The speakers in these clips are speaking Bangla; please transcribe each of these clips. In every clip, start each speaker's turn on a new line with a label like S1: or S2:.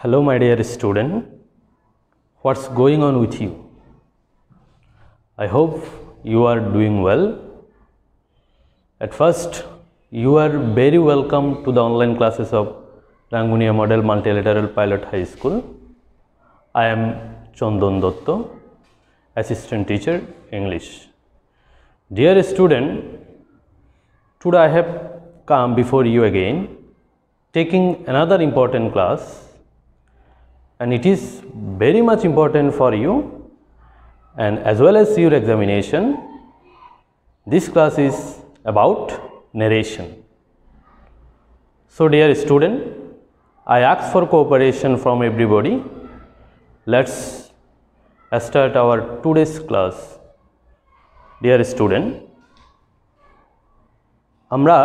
S1: Hello, my dear student. What's going on with you? I hope you are doing well. At first, you are very welcome to the online classes of Rangunia Model Multilateral Pilot High School. I am Chandan Dotto, Assistant Teacher, English. Dear student, today I have come before you again, taking another important class, and it is very much important for you and as well as your examination. This class is about narration. So dear student, I ask for cooperation from everybody. Let's start our today's class. Dear student, আমরা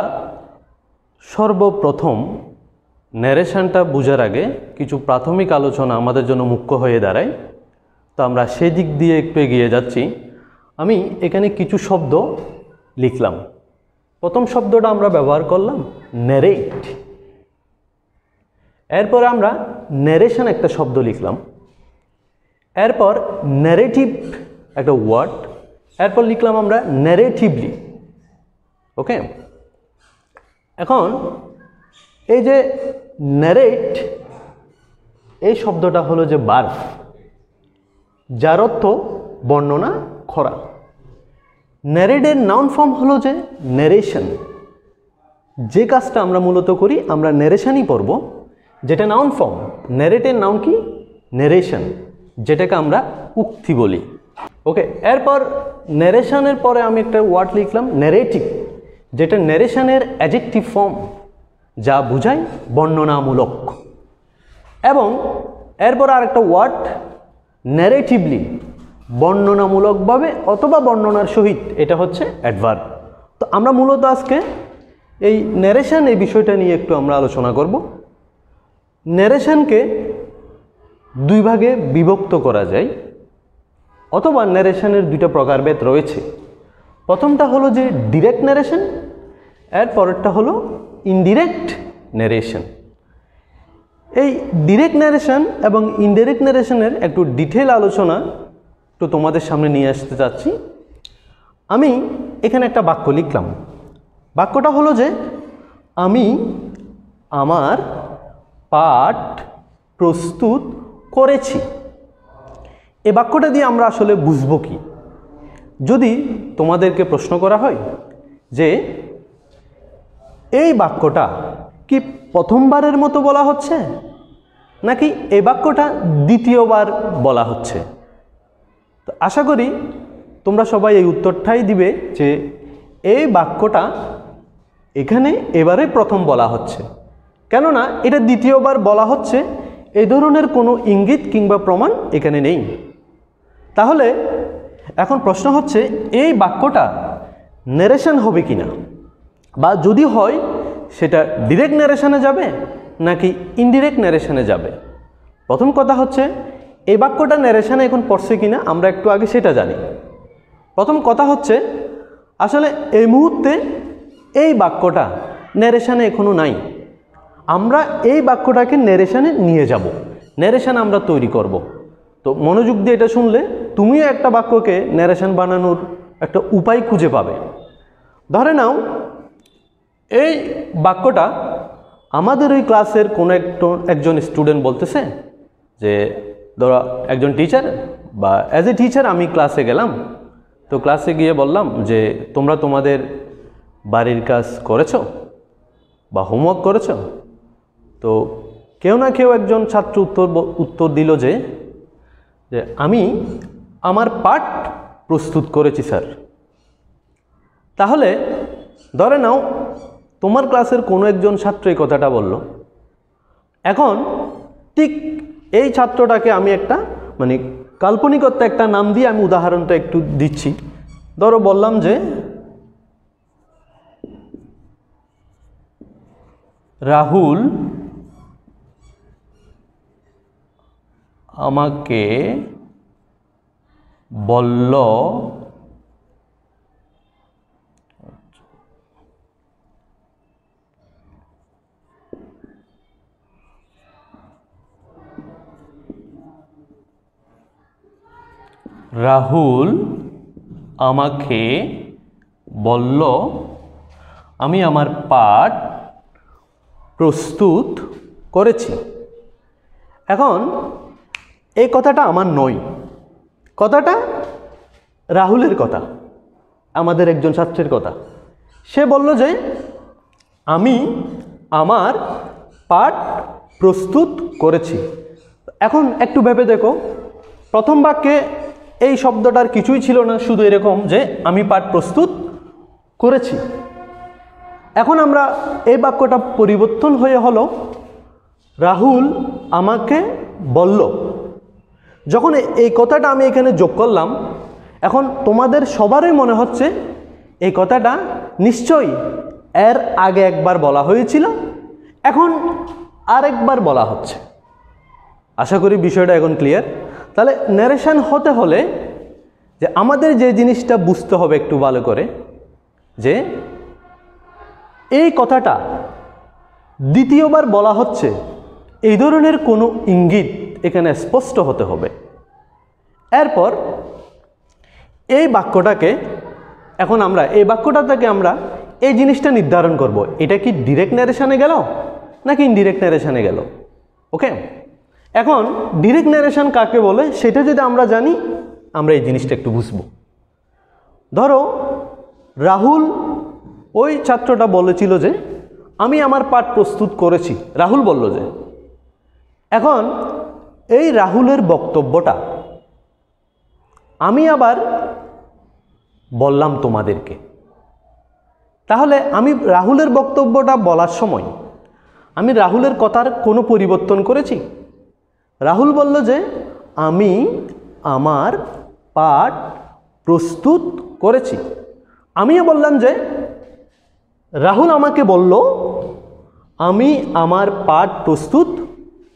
S1: সর্বপ্রথম ন্যারেশনটা বোঝার আগে কিছু প্রাথমিক আলোচনা আমাদের জন্য মুখ্য হয়ে দাঁড়ায়। তো আমরা সেই দিক দিয়ে একটু এগিয়ে যাচ্ছি। আমি এখানে কিছু শব্দ লিখলাম। প্রথম শব্দটা আমরা ব্যবহার করলাম ন্যারেট। এরপর আমরা ন্যারেশন একটা শব্দ লিখলাম। এরপর ন্যারেটিভ একটা ওয়ার্ড। এরপর লিখলাম আমরা ন্যারেটিভলি। ওকে, এখন এই যে ন্যারেট এই শব্দটা হলো যে ভার্ব, যার অর্থ বর্ণনা করা। ন্যারেটের নাউন ফর্ম হলো যে ন্যারেশন। যে কাজটা আমরা মূলত করি আমরা ন্যারেশনই পড়ব, যেটা নাউন ফর্ম। ন্যারেটের নাউন কি? ন্যারেশন, যেটাকে আমরা উক্তি বলি। ওকে, এরপর ন্যারেশনের পরে আমি একটা ওয়ার্ড লিখলাম ন্যারেটিভ, যেটা ন্যারেশনের অ্যাডজেক্টিভ ফর্ম, যা বোঝায় বর্ণনামূলক। এবং এরপর আরেকটা ওয়ার্ড ন্যারেটিভলি, বর্ণনামূলকভাবে অথবা বর্ণনার সহিত, এটা হচ্ছে অ্যাডভার্ব। তো আমরা মূলত আজকে এই ন্যারেশন এই বিষয়টা নিয়ে একটু আমরা আলোচনা করব। ন্যারেশনকে দুই ভাগে বিভক্ত করা যায়, অথবা ন্যারেশনের দুইটা প্রকারভেদ রয়েছে। প্রথমটা হলো যে ডিরেক্ট ন্যারেশন, এর পরেরটা হলো ইনডিরেক্ট ন্যারেশন। এই ডিরেক্ট ন্যারেশন এবং ইনডিরেক্ট ন্যারেশনের একটু ডিটেল আলোচনা একটু তোমাদের সামনে নিয়ে আসতে চাচ্ছি। আমি এখানে একটা বাক্য লিখলাম। বাক্যটা হলো যে আমি আমার পাঠ প্রস্তুত করেছি। এই বাক্যটা দিয়ে আমরা আসলে বুঝবো কি? যদি তোমাদেরকে প্রশ্ন করা হয় যে এই বাক্যটা কি প্রথমবারের মতো বলা হচ্ছে নাকি এই বাক্যটা দ্বিতীয়বার বলা হচ্ছে, তো আশা করি তোমরা সবাই এই উত্তরটাই দিবে যে এই বাক্যটা এখানে এবারে প্রথম বলা হচ্ছে। কেননা এটা দ্বিতীয়বার বলা হচ্ছে এই ধরনের কোনো ইঙ্গিত কিংবা প্রমাণ এখানে নেই। তাহলে এখন প্রশ্ন হচ্ছে এই বাক্যটা ন্যারেশন হবে কিনা, বা যদি হয় সেটা ডিরেক্ট ন্যারেশনে যাবে নাকি ইনডিরেক্ট ন্যারেশনে যাবে। প্রথম কথা হচ্ছে এই বাক্যটা ন্যারেশনে এখন পড়ছে কিনা আমরা একটু আগে সেটা জানি। প্রথম কথা হচ্ছে আসলে এই মুহূর্তে এই বাক্যটা ন্যারেশনে এখনো নাই। আমরা এই বাক্যটাকে ন্যারেশনে নিয়ে যাব, ন্যারেশন আমরা তৈরি করব। তো মনোযোগ দিয়ে এটা শুনলে তুমিও একটা বাক্যকে ন্যারেশন বানানোর একটা উপায় খুঁজে পাবে। ধরে নাও এই বাক্যটা আমাদের ওই ক্লাসের কোনো একজন স্টুডেন্ট বলতেছে যে, ধরো একজন টিচার বা অ্যাজ এ টিচার আমি ক্লাসে গেলাম। তো ক্লাসে গিয়ে বললাম যে তোমরা তোমাদের বাড়ির কাজ করেছো বা হোমওয়ার্ক করেছো? তো কেউ না কেউ একজন ছাত্র উত্তর দিল যে আমি আমার পাঠ প্রস্তুত করেছি স্যার। তাহলে ধরে নাও তোমার ক্লাসের কোনো একজন ছাত্র এই কথাটা বলল। এখন ঠিক এই ছাত্রটাকে আমি একটা কাল্পনিকত্ব একটা নাম দিয়ে আমি উদাহরণটা একটু দিচ্ছি। ধরো বললাম যে রাহুল আমাকে বলল রাহুল আমাকে বলল আমি আমার পাঠ প্রস্তুত করেছি। এখন এই কথাটা আমার নয়, কথাটা রাহুলের কথা, আমাদের একজন ছাত্রের কথা। সে বলল যে আমি আমার পাঠ প্রস্তুত করেছি। এখন একটু ভেবে দেখো, প্রথম বাক্যে এই শব্দটার কিছুই ছিল না, শুধু এরকম যে আমি পাঠ প্রস্তুত করেছি। এখন আমরা এই বাক্যটা পরিবর্তন হয়ে হলো রাহুল আমাকে বলল। যখন এই কথাটা আমি এখানে যোগ করলাম, এখন তোমাদের সবারই মনে হচ্ছে এই কথাটা নিশ্চয়ই এর আগে একবার বলা হয়েছিল, এখন আরেকবার বলা হচ্ছে। আশা করি বিষয়টা এখন ক্লিয়ার। তাহলে ন্যারেশন হতে হলে যে আমাদের যে জিনিসটা বুঝতে হবে একটু ভালো করে, যে এই কথাটা দ্বিতীয়বার বলা হচ্ছে এই ধরনের কোনো ইঙ্গিত এখানে স্পষ্ট হতে হবে। এরপর এই বাক্যটাকে এখন আমরা এই বাক্যটা থেকে আমরা এই জিনিসটা নির্ধারণ করব, এটা কি ডিরেক্ট ন্যারেশনে গেল নাকি ইনডিরেক্ট ন্যারেশনে গেল। ওকে, এখন ডিরেক্ট ন্যারেশন কাকে বলে সেটা যদি আমরা জানি, আমরা এই জিনিসটা একটু বুঝব। ধরো রাহুল, ওই ছাত্রটা বলেছিল যে আমি আমার পাঠ প্রস্তুত করেছি, রাহুল বলল যে। এখন এই রাহুলের বক্তব্যটা আমি আবার বললাম তোমাদেরকে। তাহলে আমি রাহুলের বক্তব্যটা বলার সময় আমি রাহুলের কথার কোনো পরিবর্তন করেছি? রাহুল বলল যে আমি আমার পাঠ প্রস্তুত করেছি। আমিও বললাম যে রাহুল আমাকে বলল আমি আমার পাঠ প্রস্তুত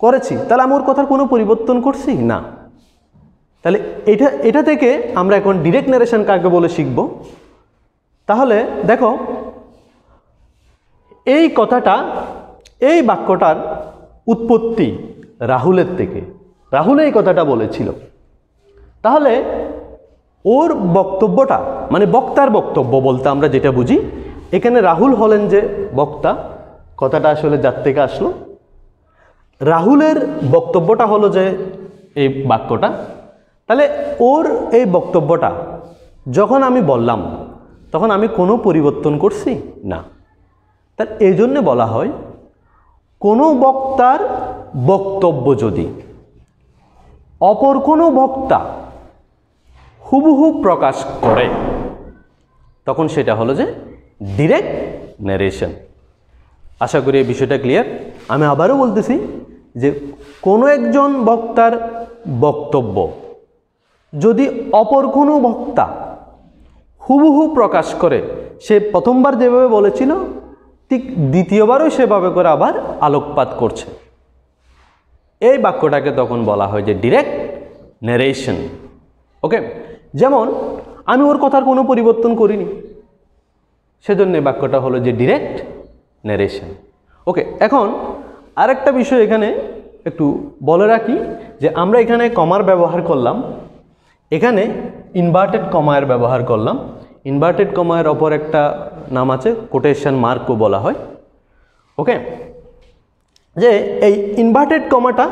S1: করেছি। তাহলে আমি ওর কথার কোনো পরিবর্তন করছি না। তাহলে এটা থেকে আমরা এখন ডিরেক্ট ন্যারেশন কাকে বলে শিখব। তাহলে দেখো, এই কথাটা, এই বাক্যটার উৎপত্তি রাহুলের থেকে। রাহুল এই কথাটা বলেছিল। তাহলে ওর বক্তব্যটা, মানে বক্তার বক্তব্য বলতে আমরা যেটা বুঝি, এখানে রাহুল হলেন যে বক্তা, কথাটা আসলে যার থেকে আসলো। রাহুলের বক্তব্যটা হলো যে এই বাক্যটা। তাহলে ওর এই বক্তব্যটা যখন আমি বললাম তখন আমি কোনো পরিবর্তন করছি না। তার এই জন্যে বলা হয় কোনো বক্তার বক্তব্য যদি অপর কোনো বক্তা হুবহু প্রকাশ করে তখন সেটা হলো যে ডিরেক্ট ন্যারেশন। আশা করি এই বিষয়টা ক্লিয়ার। আমি আবারও বলতেছি যে কোনো একজন বক্তার বক্তব্য যদি অপর কোনো বক্তা হুবহু প্রকাশ করে, সে প্রথমবার যেভাবে বলেছিল ঠিক দ্বিতীয়বারও সেভাবে করে আবার আলোকপাত করছে, এই বাক্যটাকে তখন বলা হয় যে ডিরেক্ট ন্যারেশন। ওকে, যেমন আমি ওর কথার কোনো পরিবর্তন করিনি, সেজন্য বাক্যটা হলো যে ডিরেক্ট ন্যারেশন। ওকে, এখন আরেকটা বিষয় এখানে একটু বলে রাখি যে আমরা এখানে কমার ব্যবহার করলাম, এখানে ইনভার্টেড কমার ব্যবহার করলাম। ইনভার্টেড কমার অপর একটা নাম আছে কোটেশন মার্কও বলা হয়। ওকে, যে এই ইনভার্টেড কমাটা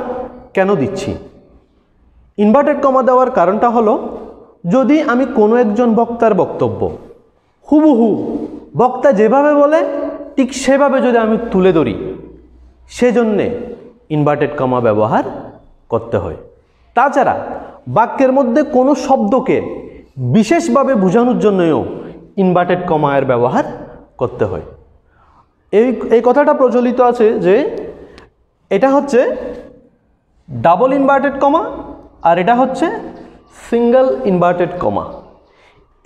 S1: কেন দিচ্ছি? ইনভার্টেড কমা দেওয়ার কারণটা হলো যদি আমি কোনো একজন বক্তার বক্তব্য হুবহু বক্তা যেভাবে বলে ঠিক সেভাবে যদি আমি তুলে ধরি, সেজন্যে ইনভার্টেড কমা ব্যবহার করতে হয়। তাছাড়া বাক্যের মধ্যে কোনো শব্দকে বিশেষভাবে বোঝানোর জন্যও ইনভার্টেড কমায়ের ব্যবহার করতে হয়। এই কথাটা প্রচলিত আছে যে এটা হচ্ছে ডাবল ইনভার্টেড কমা আর এটা হচ্ছে সিঙ্গেল ইনভার্টেড কমা।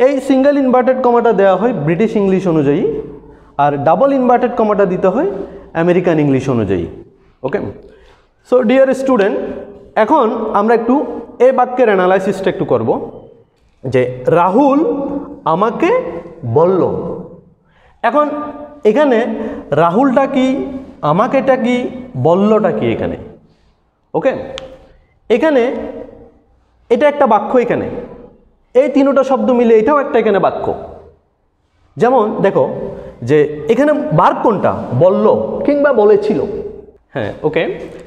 S1: এই সিঙ্গেল ইনভার্টেড কমাটা দেওয়া হয় ব্রিটিশ ইংলিশ অনুযায়ী, আর ডাবল ইনভার্টেড কমাটা দিতে হয় আমেরিকান ইংলিশ অনুযায়ী। ওকে, সো ডিয়ার স্টুডেন্ট, এখন আমরা একটু এই বাক্যের অ্যানালাইসিসটা একটু করব যে রাহুল আমাকে বলল। এখন এখানে রাহুলটা কি, আমাকেটা কি, বললটা কি এখানে? ওকে, এখানে এটা একটা বাক্য, এখানে এই তিনটা শব্দ মিলে এটাও একটা এখানে বাক্য। যেমন দেখো যে এখানে ভার্ব কোনটা, বলল কিংবা বলেছিল। হ্যাঁ, ওকে,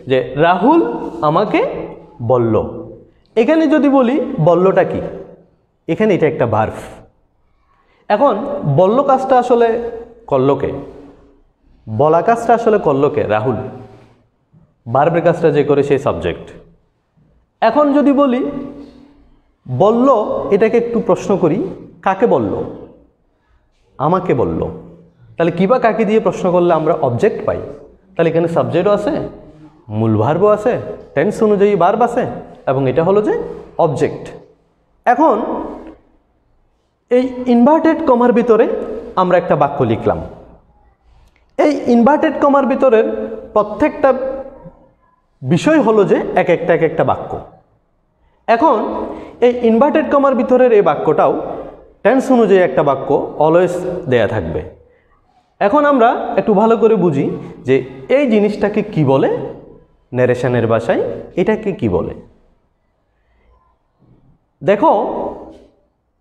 S1: যে রাহুল আমাকে বলল। এখানে যদি বলি বললটা কি, এখানে এটা একটা ভার্ব। এখন বলল কাজটা আসলে করলকে, বলা কাজটা আসলে করলকে, রাহুল। ভার্বের কাজটা যে করে সেই সাবজেক্ট। এখন যদি বলি বলল, এটাকে একটু প্রশ্ন করি, কাকে বলল? আমাকে বলল। তাহলে কিবা কাকে দিয়ে প্রশ্ন করলে আমরা অবজেক্ট পাই? তাহলে এখানে সাবজেক্টও আছে, মূল ভার্বও আছে, টেন্স অনুযায়ী ভার্ব আছে, এবং এটা হলো যে অবজেক্ট। এখন এই ইনভার্টেড কমার ভিতরে আমরা একটা বাক্য লিখলাম। এই ইনভার্টেড কমার ভিতরের প্রত্যেকটা বিষয় হলো যে এক একটা বাক্য। এখন এই ইনভার্টেড কমার ভিতরের এই বাক্যটাও টেন্স অনুযায়ী একটা বাক্য অলওয়েজ দেয়া থাকবে। এখন আমরা একটু ভালো করে বুঝি যে এই জিনিসটাকে কি বলে, ন্যারেশনের ভাষায় এটাকে কি বলে। দেখো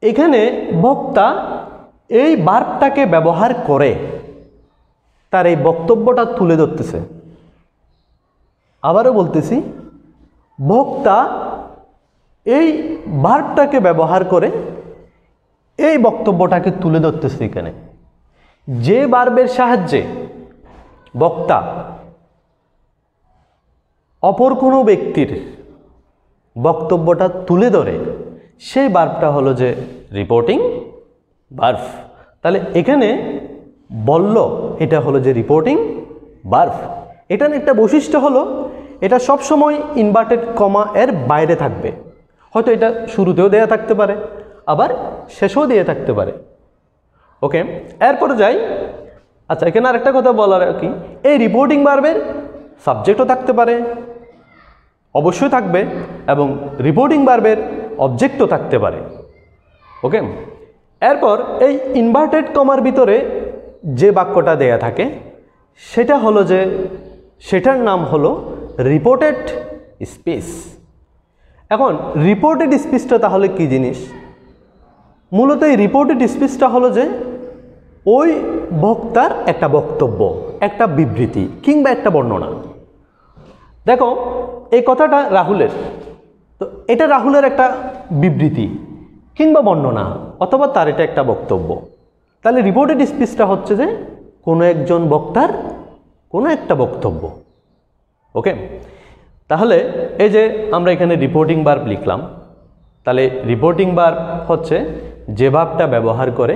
S1: এখানে বক্তা এই ভার্বটাকে ব্যবহার করে তার এই বক্তব্যটা তুলে ধরতেছে। আবারও বলতেছি, বক্তা এই ভার্বটাকে ব্যবহার করে এই বক্তব্যটাকে তুলে ধরতেছে। এখানে যে ভার্বের সাহায্যে বক্তা অপর কোনো ব্যক্তির বক্তব্যটা তুলে ধরে, সেই ভার্বটা হলো যে রিপোর্টিং ভার্ব। তাহলে এখানে বলল, এটা হলো যে রিপোর্টিং ভার্ব। এটার একটা বৈশিষ্ট্য হলো এটা সবসময় ইনভার্টেড কমা এর বাইরে থাকবে। হয়তো এটা শুরুতেও দেয়া থাকতে পারে, আবার শেষেও দিয়ে থাকতে পারে। ওকে, এরপরে যাই। আচ্ছা, এখানে আরেকটা কথা বলার কি, এই রিপোর্টিং ভার্বের সাবজেক্টও থাকতে পারে, অবশ্যই থাকবে, এবং রিপোর্টিং ভার্বের অবজেক্টও থাকতে পারে। ওকে, এরপর এই ইনভার্টেড কমার ভিতরে যে বাক্যটা দেয়া থাকে সেটা হলো যে, সেটার নাম হলো রিপোর্টেড স্পিচ। এখন রিপোর্টেড স্পিচটা তাহলে কি জিনিস? মূলত এই রিপোর্টেড স্পিচটা হলো যে ওই বক্তার একটা বক্তব্য, একটা বিবৃতি কিংবা একটা বর্ণনা। দেখো এই কথাটা রাহুলের, তো এটা রাহুলের একটা বিবৃতি কিংবা বর্ণনা, অথবা তার এটা একটা বক্তব্য। তাহলে রিপোর্টেড স্পিচটা হচ্ছে যে কোনো একজন বক্তার কোনো একটা বক্তব্য। ওকে, তাহলে এই যে আমরা এখানে রিপোর্টিং ভার্ব লিখলাম, তাহলে রিপোর্টিং ভার্ব হচ্ছে যে ভার্বটা ব্যবহার করে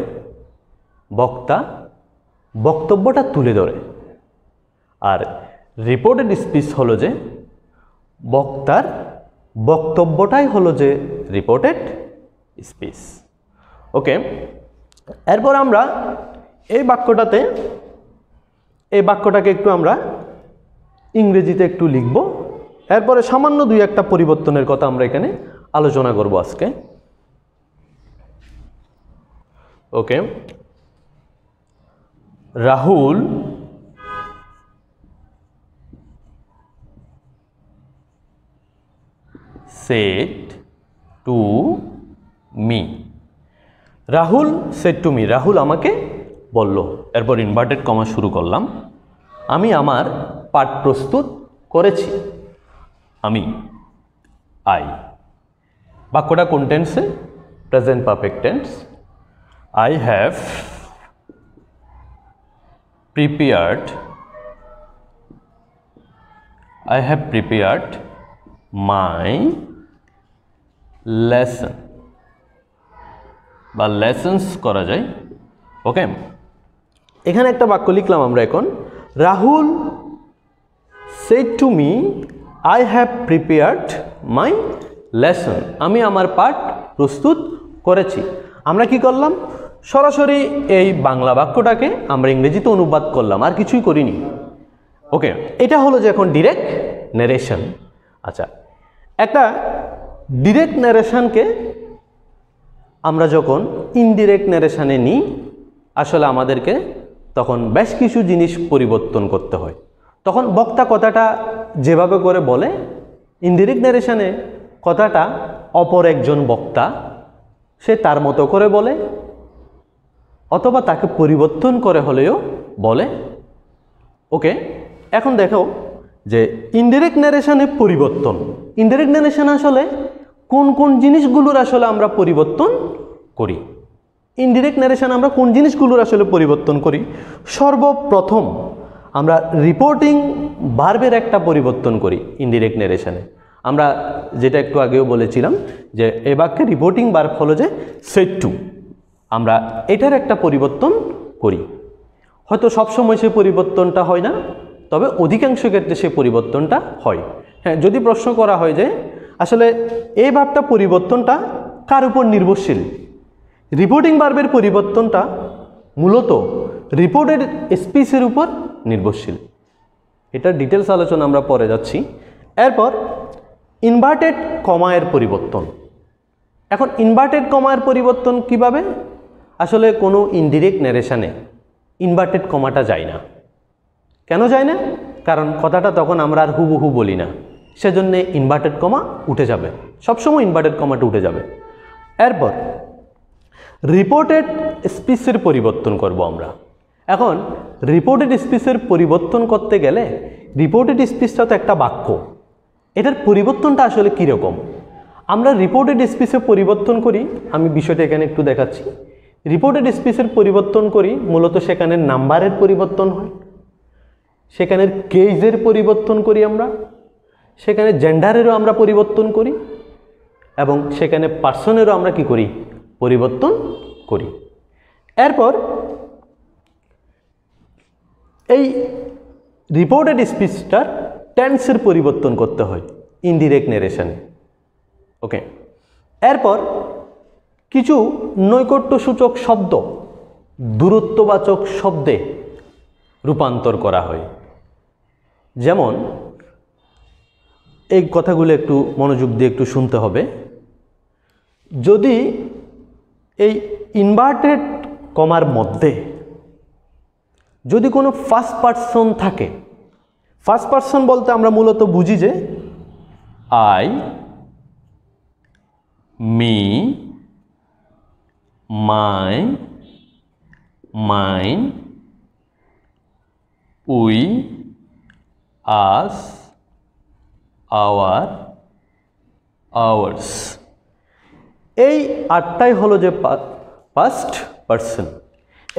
S1: বক্তা বক্তব্যটা তুলে ধরে, আর রিপোর্টেড স্পিচ হলো যে বক্তার বক্তব্যটাই হলো যে রিপোর্টেড স্পিচ। ওকে, এরপর আমরা এই বাক্যটাকে একটু আমরা ইংরেজিতে একটু লিখব। এরপরে সামান্য দুই একটা পরিবর্তনের কথা আমরা এখানে আলোচনা করব আজকে। ওকে, Rahul said to me। Rahul said to me, Rahul আমাকে বলল। এরপর ইনভার্টেড কমা শুরু করলাম। আমি আমার পাঠ প্রস্তুত করেছি। আমি, আই। বাক্যটা কোন টেন্সে? Present perfect tense. I have prepared my lesson বা lessons করা যায়। ওকে, এখানে একটা বাক্য লিখলাম আমরা এখন, Rahul said to me I have prepared my lesson। আমি আমার পাঠ প্রস্তুত করেছি। আমরা কি করলাম? সরাসরি এই বাংলা বাক্যটাকে আমরা ইংরেজিতে অনুবাদ করলাম, আর কিছুই করিনি। ওকে, এটা হলো যে এখন ডিরেক্ট ন্যারেশন। আচ্ছা, একটা ডিরেক্ট ন্যারেশনকে আমরা যখন ইনডিরেক্ট ন্যারেশনে নিই, আসলে আমাদেরকে তখন বেশ কিছু জিনিস পরিবর্তন করতে হয়। তখন বক্তা কথাটা যেভাবে করে বলে, ইনডিরেক্ট ন্যারেশনে কথাটা অপর একজন বক্তা সে তার মতো করে বলে অথবা তাকে পরিবর্তন করে হলেও বলে। ওকে, এখন দেখো যে ইনডিরেক্ট ন্যারেশনে পরিবর্তন, ইনডিরেক্ট ন্যারেশন আসলে কোন কোন জিনিসগুলোর আসলে আমরা পরিবর্তন করি। ইনডিরেক্ট ন্যারেশন আমরা কোন জিনিসগুলোর আসলে পরিবর্তন করি? সর্বপ্রথম আমরা রিপোর্টিং ভার্বের একটা পরিবর্তন করি ইনডিরেক্ট ন্যারেশনে। আমরা যেটা একটু আগেও বলেছিলাম যে এ বাক্যে রিপোর্টিং ভার্ব হলো যে সেড টু, আমরা এটার একটা পরিবর্তন করি। হয়তো সবসময় সে পরিবর্তনটা হয় না, তবে অধিকাংশ ক্ষেত্রে সে পরিবর্তনটা হয়। হ্যাঁ, যদি প্রশ্ন করা হয় যে আসলে এই ভার্বটা পরিবর্তনটা কার উপর নির্ভরশীল, রিপোর্টিং ভার্বের পরিবর্তনটা মূলত রিপোর্টেড স্পিচের উপর নির্ভরশীল। এটার ডিটেলস আলোচনা আমরা পরে যাচ্ছি। এরপর ইনভার্টেড কমায়ের পরিবর্তন। এখন ইনভার্টেড কমায়ের পরিবর্তন কিভাবে? আসলে কোনো ইনডিরেক্ট ন্যারেশনে ইনভার্টেড কমাটা যায় না। কেন যায় না? কারণ কথাটা তখন আমরা আর হুবহু বলি না, সেজন্য ইনভার্টেড কমা উঠে যাবে, সবসময় ইনভার্টেড কমাটা উঠে যাবে। এরপর রিপোর্টেড স্পিচের পরিবর্তন করব আমরা। এখন রিপোর্টেড স্পিচের পরিবর্তন করতে গেলে রিপোর্টেড স্পিচটা তো একটা বাক্য, এটার পরিবর্তনটা আসলে কীরকম আমরা রিপোর্টেড স্পিচে পরিবর্তন করি। আমি বিষয়টা এখানে একটু দেখাচ্ছি। রিপোর্টেড স্পিচের পরিবর্তন করি মূলত সেখানে নাম্বারের পরিবর্তন হয়, সেখানের কেজের পরিবর্তন করি আমরা, সেখানে জেন্ডারেরও আমরা পরিবর্তন করি এবং সেখানে পার্সনেরও আমরা কি করি? পরিবর্তন করি। এরপর এই রিপোর্টেড স্পিচটার টেন্সের পরিবর্তন করতে হয় ইনডিরেক্ট ন্যারেশনে। ওকে, এরপর কিছু নৈকট্যসূচক শব্দ দূরত্ববাচক শব্দে রূপান্তর করা হয়। যেমন এই কথাগুলো একটু মনোযোগ দিয়ে একটু শুনতে হবে। যদি এই ইনভার্টেড কমার মধ্যে যদি কোনো ফার্স্ট পারসন থাকে, ফার্স্ট পারসন বলতে আমরা মূলত বুঝি যে I, me, my, mine, we, us, our, ours. এই আটটাই হলো যে ফার্স্ট পারসন।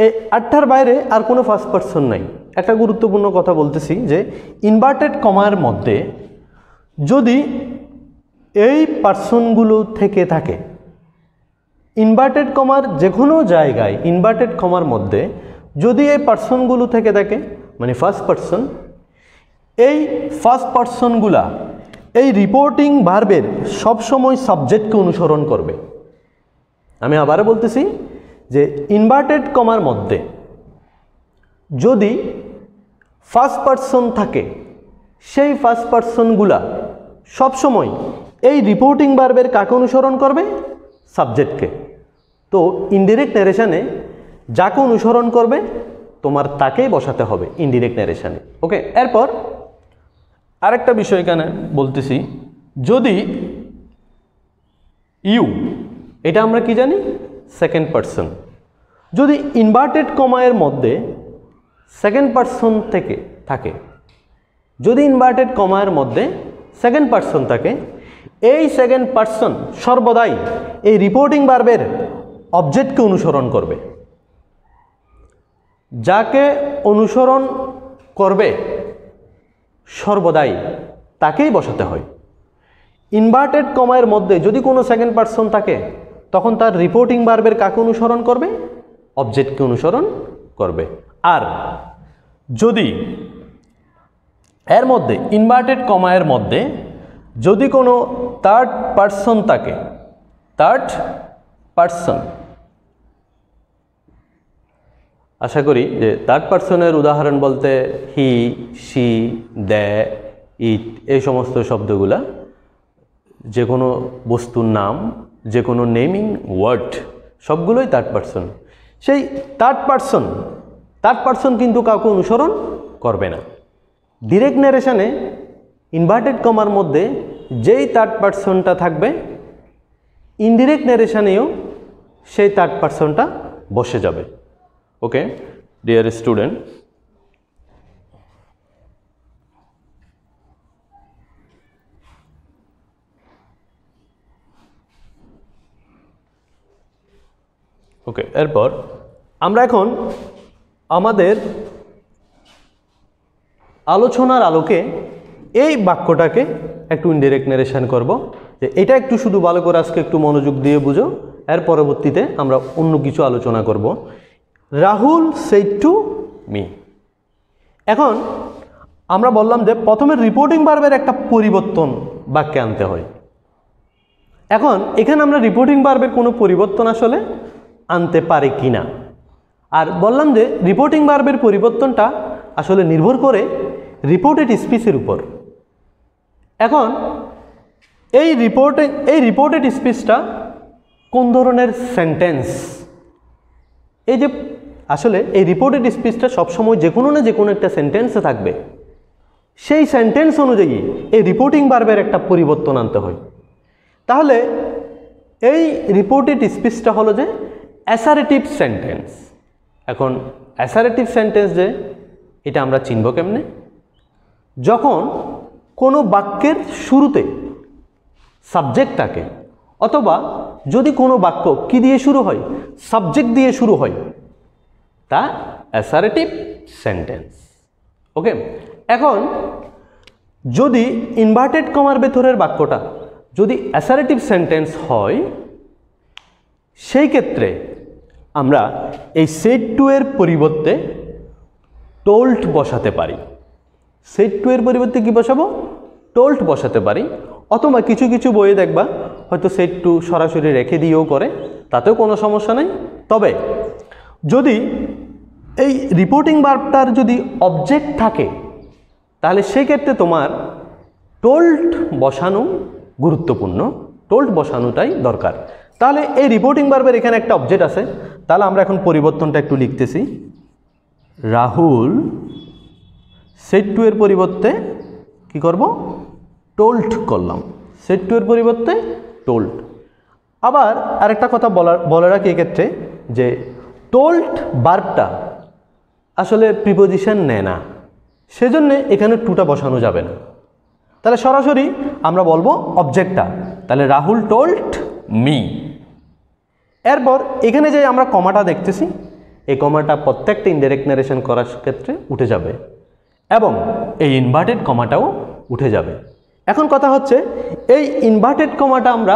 S1: এই আটটার বাইরে আর কোনো ফার্স্ট পারসন নাই। একটা গুরুত্বপূর্ণ কথা বলতেছি যে ইনভার্টেড কমার মধ্যে যদি এই পার্সনগুলো থেকে থাকে, ইনভার্টেড কমার যে কোনো জায়গায় ইনভার্টেড কমার মধ্যে যদি এই পার্সনগুলো থেকে থাকে মানে ফার্স্ট পারসন, এই ফার্স্ট পারসনগুলা এই রিপোর্টিং ভার্বের সবসময় সাবজেক্টকে অনুসরণ করবে। আমি আবারও বলতেছি যে ইনভার্টেড কমার মধ্যে যদি ফার্স্ট পারসন থাকে, সেই ফার্স্ট পারসনগুলা সবসময় এই রিপোর্টিং ভার্বের কাকে অনুসরণ করবে? সাবজেক্টকে। তো ইনডিরেক্ট ন্যারেশনে যাকে অনুসরণ করবে তোমার তাকেই বসাতে হবে ইনডিরেক্ট ন্যারেশনে। ওকে, এরপর আরেকটা বিষয় এখানে বলতেছি, যদি ইউ, এটা আমরা কি জানি? Second person. যদি ইনভার্টেড কমায়ের মধ্যে সেকেন্ড পারসন থেকে থাকে, যদি ইনভার্টেড কমায়ের মধ্যে সেকেন্ড পারসন থাকে, এই সেকেন্ড পারসন সর্বদাই এই রিপোর্টিং ভার্বের অবজেক্টকে অনুসরণ করবে। যাকে অনুসরণ করবে সর্বদাই তাকেই বসাতে হয়। ইনভার্টেড কমায়ের মধ্যে যদি কোনো সেকেন্ড পারসন থাকে তখন তার রিপোর্টিং ভার্বের কাকে অনুসরণ করবে? অবজেক্টকে অনুসরণ করবে। আর যদি এর মধ্যে ইনভার্টেড কমায়ের মধ্যে যদি কোনো থার্ড পারসন থাকে, থার্ড পারসন, আশা করি যে থার্ড পারসনের উদাহরণ বলতে হি, শি, দে, ইট, এই সমস্ত শব্দগুলা যে কোনো বস্তুর নাম, যে কোনো নেমিং ওয়ার্ড সবগুলোই থার্ড পারসন। সেই থার্ড পারসন কিন্তু কাউকে অনুসরণ করবে না। ডিরেক্ট ন্যারেশনে ইনভার্টেড কমার মধ্যে যেই থার্ড পারসনটা থাকবে, ইনডিরেক্ট ন্যারেশনেও সেই থার্ড পারসনটা বসে যাবে। ওকে ডিয়ার স্টুডেন্ট, ওকে এরপর আমরা এখন আমাদের আলোচনার আলোকে এই বাক্যটাকে একটু ইনডিরেক্ট নারেশন করব, যে এটা একটু শুধু ভালো করে আজকে একটু মনোযোগ দিয়ে বুঝো, এর পরবর্তীতে আমরা অন্য কিছু আলোচনা করব। Rahul said to me. এখন আমরা বললাম যে প্রথমে রিপোর্টিং ভার্বের একটা পরিবর্তন বাক্যে আনতে হয়। এখন এখানে আমরা রিপোর্টিং ভার্বের কোনো পরিবর্তন আসলে আনতে পারি কি না, আর বললাম যে রিপোর্টিং ভার্বের পরিবর্তনটা আসলে নির্ভর করে রিপোর্টেড স্পিচের উপর। এখন এই রিপোর্টেড স্পিচটা কোন ধরনের সেন্টেন্স, এই যে আসলে এই রিপোর্টেড স্পিচটা সবসময় যে কোনো না যে কোনো একটা সেন্টেন্সে থাকবে, সেই সেন্টেন্স অনুযায়ী এই রিপোর্টিং ভার্বের একটা পরিবর্তন আনতে হয়। তাহলে এই রিপোর্টেড স্পিচটা হলো যে অ্যাসারেটিভ সেন্টেন্স। এখন অ্যাসারেটিভ সেন্টেন্স যে এটা আমরা চিনব কেমনে? যখন কোনো বাক্যের শুরুতে সাবজেক্ট থাকে, অথবা যদি কোনো বাক্য কি দিয়ে শুরু হয়, সাবজেক্ট দিয়ে শুরু হয়, তা অ্যাসারেটিভ সেন্টেন্স। ওকে, এখন যদি ইনভার্টেড কমার ভেতরের বাক্যটা যদি অ্যাসারেটিভ সেন্টেন্স হয়, সেই ক্ষেত্রে আমরা এই সেড টু এর পরিবর্তে টোল্ড বসাতে পারি। সেড টু এর পরিবর্তে কি বসাবো? টোল্ড বসাতে পারি। অথবা কিছু কিছু বইয়ে দেখবা হয়তো সেড টু সরাসরি রেখে দিয়েও করে, তাতেও কোনো সমস্যা নেই। তবে যদি এই রিপোর্টিং ভার্বটার যদি অবজেক্ট থাকে, তাহলে সেক্ষেত্রে তোমার টোল্ড বসানো গুরুত্বপূর্ণ, টোল্ড বসানোটাই দরকার। তাহলে এই রিপোর্টিং ভার্বের এখানে একটা অবজেক্ট আছে, তাহলে আমরা এখন পরিবর্তনটা একটু লিখতেছি। রাহুল সেড টু এর পরিবর্তে কি করব? টোল্ড করলাম। সেড টু এর পরিবর্তে টোল্ড। আবার আরেকটা কথা বলে রাখি এক্ষেত্রে, যে টোল্ড ভার্বটা আসলে প্রিপোজিশন নেয় না, সেজন্য এখানে টুটা বসানো যাবে না। তাহলে সরাসরি আমরা বলবো অবজেক্টটা, তাহলে রাহুল টোল্ড মি। এরপর এখানে যে আমরা কমাটা দেখতেছি, এই কমাটা প্রত্যেকটা ইনডাইরেক্ট নারেশন করার ক্ষেত্রে উঠে যাবে, এবং এই ইনভার্টেড কমাটাও উঠে যাবে। এখন কথা হচ্ছে এই ইনভার্টেড কমাটা আমরা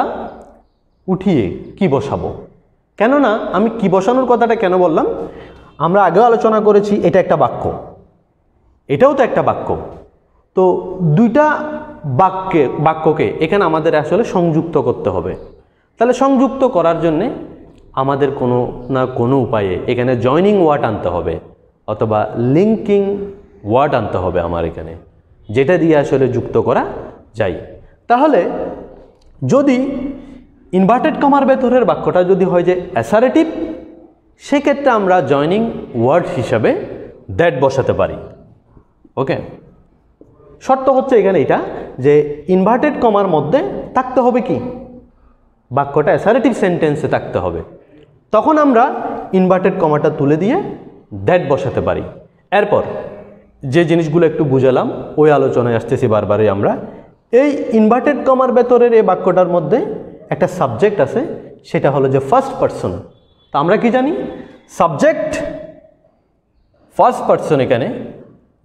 S1: উঠিয়ে কি বসাবো? কেননা আমি কি বসানোর কথাটা কেন বললাম, আমরা আগেও আলোচনা করেছি এটা একটা বাক্য, এটাও তো একটা বাক্য। তো দুইটা বাক্যকে এখানে আমাদের আসলে সংযুক্ত করতে হবে। তাহলে সংযুক্ত করার জন্যে আমাদের কোনো না কোনো উপায়ে এখানে জয়নিং ওয়ার্ড আনতে হবে, অথবা লিঙ্কিং ওয়ার্ড আনতে হবে আমার এখানে, যেটা দিয়ে আসলে যুক্ত করা যায়। তাহলে যদি ইনভার্টেড কমার ভেতরের বাক্যটা যদি হয় যে অ্যাসারেটিভ, সেক্ষেত্রে আমরা জয়নিং ওয়ার্ড হিসাবে দ্যাট বসাতে পারি। ওকে, শর্ত হচ্ছে এখানে এটা যে ইনভার্টেড কমার মধ্যে থাকতে হবে কি, বাক্যটা অ্যাসারেটিভ সেন্টেন্সে থাকতে হবে। তখন আমরা ইনভার্টেড কমাটা তুলে দিয়ে দ্যাট বসাতে পারি। এরপর যে জিনিসগুলো একটু বুঝালাম ওই আলোচনায় আসতেছি বারবারই আমরা। এই ইনভার্টেড কমার ভেতরের এই বাক্যটার মধ্যে একটা সাবজেক্ট আছে, সেটা হলো যে ফার্স্ট পারসন। তো আমরা কি জানি, সাবজেক্ট ফার্স্ট পারসন। এখানে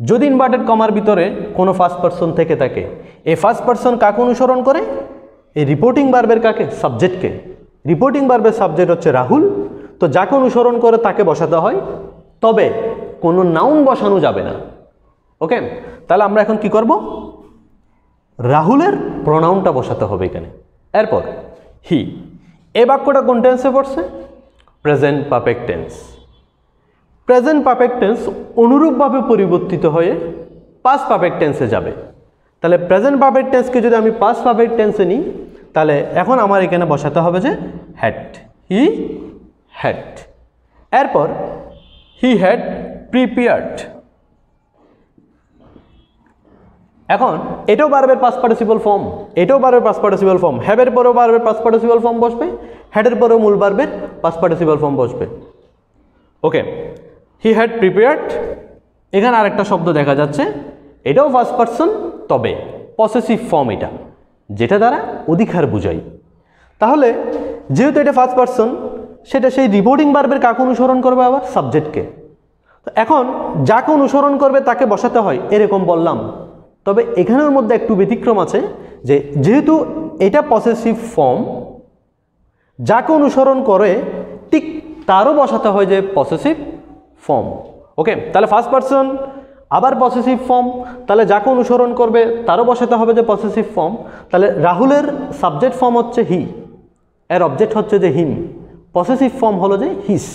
S1: যদি ইনভার্টেড কমার ভিতরে কোনো ফার্স্ট পারসন থেকে থাকে, এই ফার্স্ট পারসন কাকে অনুসরণ করে? এই রিপোর্টিং ভার্বের কাকে? সাবজেক্টকে। রিপোর্টিং ভার্বের সাবজেক্ট হচ্ছে রাহুল, তো যাকে অনুসরণ করে তাকে বসাতে হয়, তবে কোনো নাউন বসানো যাবে না। ওকে, তাহলে আমরা এখন কি করব? রাহুলের প্রোনাউনটা বসাতে হবে এখানে। এরপর হি, এই বাক্যটা কোন টেন্সে পড়ছে? Present perfect tense. Present perfect tense অনুরূপভাবে পরিবর্তিত হয়ে পাস্ট পারফেক্ট টেন্সে যাবে। তাহলে প্রেজেন্ট পারফেক্ট টেন্সকে যদি আমি পাস্ট পারফেক্ট টেন্সে নিই, তাহলে এখন আমার এখানে বসাতে হবে যে হ্যাড, হি হ্যাড। এরপর হি হ্যাড প্রিপেয়ার্ড। এখন এটাও ভার্বের পাস্ট পার্টিসিপল ফর্ম, এটাও ভার্বের পাস্ট পার্টিসিপল ফর্ম, হ্যাভের পরেও ভার্বের পাস্ট পার্টিসিপল ফর্ম বসবে, হ্যাডের পরেও মূল ভার্বের পাস্ট পার্টিসিপল ফর্ম বসবে। ওকে, হি হ্যাড প্রিপেয়ার্ড, এখানে আরেকটা শব্দ দেখা যাচ্ছে, এটাও ফার্স্ট পারসন, তবে পসেসিভ ফর্ম এটা, যেটা দ্বারা অধিকার বুঝাই। তাহলে যেহেতু এটা ফার্স্ট পারসন, সেটা সেই রিপোর্টিং ভার্বের কাকে অনুসরণ করবে? আবার সাবজেক্টকে। তো এখন যাকে অনুসরণ করবে তাকে বসাতে হয় এরকম বললাম, তবে এখানের মধ্যে একটু ব্যতিক্রম আছে, যে যেহেতু এটা পসেসিভ ফর্ম, যাকে অনুসরণ করে ঠিক তারও বসাতে হয় যে পসেসিভ ফর্ম। ওকে, তাহলে ফার্স্ট পারসন আবার পসেসিভ ফর্ম, তাহলে যাকে অনুসরণ করবে তারও বসাতে হবে যে পসেসিভ ফর্ম। তাহলে রাহুলের সাবজেক্ট ফর্ম হচ্ছে হি, এর অবজেক্ট হচ্ছে যে হিম, পসেসিভ ফর্ম হলো যে হিস।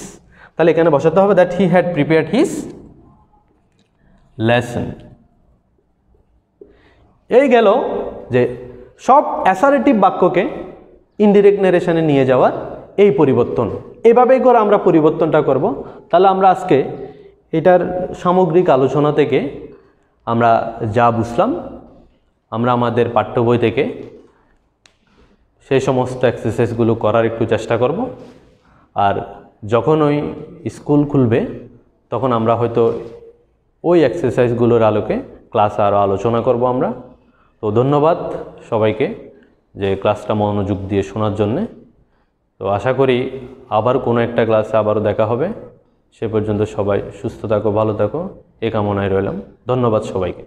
S1: তাহলে এখানে বসাতে হবে that he had prepared his lesson. এই গেল যে সব অ্যাসারেটিভ বাক্যকে ইনডিরেক্ট নারেশনে নিয়ে যাওয়ার এই পরিবর্তন। এভাবেই করে আমরা পরিবর্তনটা করব। তাহলে আমরা আজকে এটার সামগ্রিক আলোচনা থেকে আমরা যা বুঝলাম, আমরা আমাদের পাঠ্য বই থেকে সেই সমস্ত এক্সারসাইজগুলো করার একটু চেষ্টা করব। আর যখন ওই স্কুল খুলবে তখন আমরা হয়তো ওই এক্সারসাইজগুলোর আলোকে ক্লাসে আরও আলোচনা করব আমরা। তো ধন্যবাদ সবাইকে যে ক্লাসটা মনোযোগ দিয়ে শোনার জন্যে। তো আশা করি আবার কোনো একটা ক্লাসে আবারও দেখা হবে। সে পর্যন্ত সবাই সুস্থ থাকো, ভালো থাকো, এ কামনায় রইলাম। ধন্যবাদ সবাইকে।